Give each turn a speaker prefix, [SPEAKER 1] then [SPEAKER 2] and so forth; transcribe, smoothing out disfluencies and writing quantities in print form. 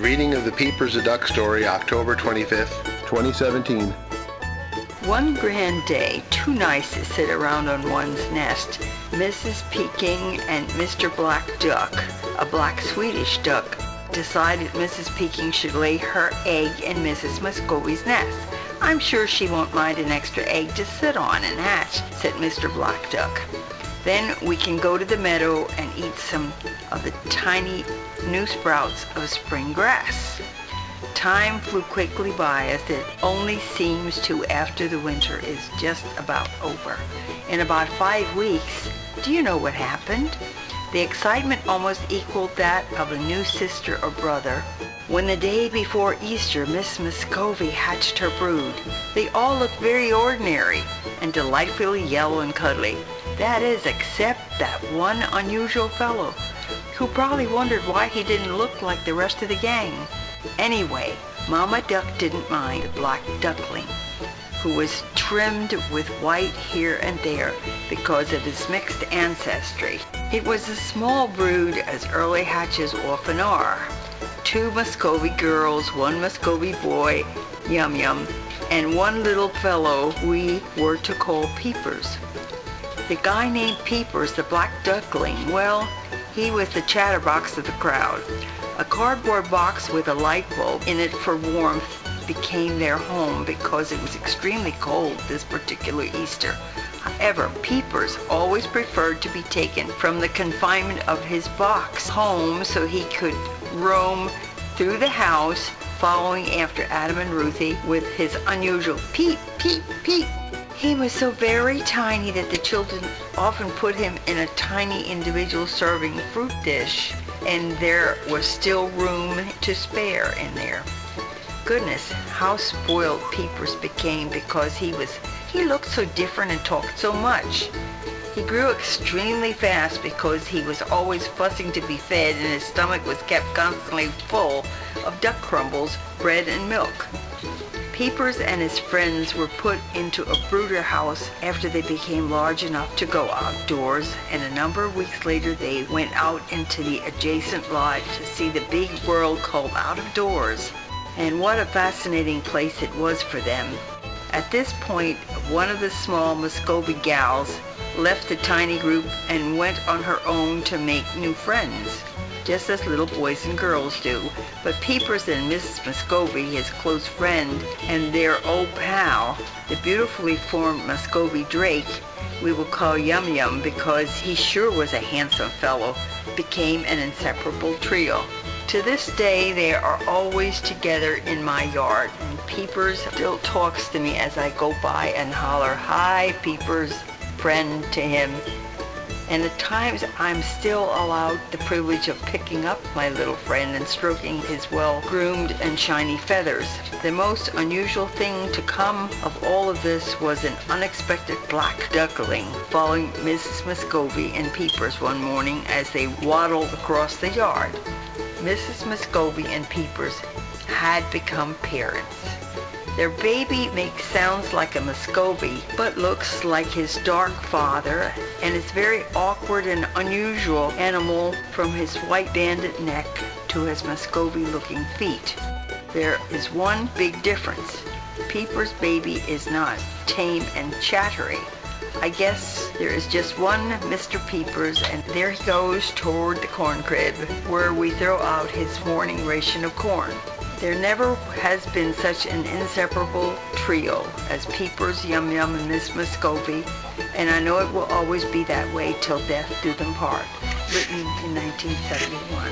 [SPEAKER 1] Reading of the Peepers a Duck story, October 25th, 2017.
[SPEAKER 2] One grand day, two nice to sit around on one's nest. Mrs. Peking and Mr. Black Duck, a black Swedish duck, decided Mrs. Peking should lay her egg in Mrs. Muscovy's nest. "I'm sure she won't mind an extra egg to sit on and hatch," said Mr. Black Duck. "Then we can go to the meadow and eat some of the tiny new sprouts of spring grass." Time flew quickly by, as it only seems to after the winter is just about over. In about 5 weeks, do you know what happened? The excitement almost equaled that of a new sister or brother. When the day before Easter, Miss Muscovy hatched her brood. They all looked very ordinary and delightfully yellow and cuddly. That is, except that one unusual fellow, who probably wondered why he didn't look like the rest of the gang. Anyway, Mama Duck didn't mind the black duckling, who was trimmed with white here and there because of his mixed ancestry. It was a small brood, as early hatches often are. 2 Muscovy girls, 1 Muscovy boy, Yum Yum, and 1 little fellow we were to call Peepers. The guy named Peepers, the black duckling, well, he was the chatterbox of the crowd. A cardboard box with a light bulb in it for warmth became their home because it was extremely cold this particular Easter. However, Peepers always preferred to be taken from the confinement of his box home so he could roam through the house, following after Adam and Ruthie with his unusual peep, peep, peep. He was so very tiny that the children often put him in a tiny individual serving fruit dish, and there was still room to spare in there. Goodness, how spoiled Peepers became because he looked so different and talked so much. He grew extremely fast because he was always fussing to be fed, and his stomach was kept constantly full of duck crumbles, bread, and milk. Peepers and his friends were put into a brooder house after they became large enough to go outdoors, and a number of weeks later they went out into the adjacent lodge to see the big world called out of doors. And what a fascinating place it was for them. At this point, one of the small Muscovy gals left the tiny group and went on her own to make new friends, just as little boys and girls do. But Peepers and Mrs. Muscovy, his close friend, and their old pal, the beautifully formed Muscovy Drake, we will call Yum Yum because he sure was a handsome fellow, became an inseparable trio. To this day, they are always together in my yard, and Peepers still talks to me as I go by and holler, "Hi, Peepers," friend to him. And at times I'm still allowed the privilege of picking up my little friend and stroking his well-groomed and shiny feathers. The most unusual thing to come of all of this was an unexpected black duckling following Mrs. Muscovy and Peepers one morning as they waddled across the yard. Mrs. Muscovy and Peepers had become parents. Their baby makes sounds like a Muscovy, but looks like his dark father, and is very awkward and unusual animal from his white banded neck to his Muscovy-looking feet. There is one big difference. Peepers' baby is not tame and chattery. I guess there is just one Mr. Peepers, and there he goes toward the corn crib, where we throw out his morning ration of corn. There never has been such an inseparable trio as Peepers, Yum Yum, and Miss Muscovy, and I know it will always be that way till death do them part. Written in 1971.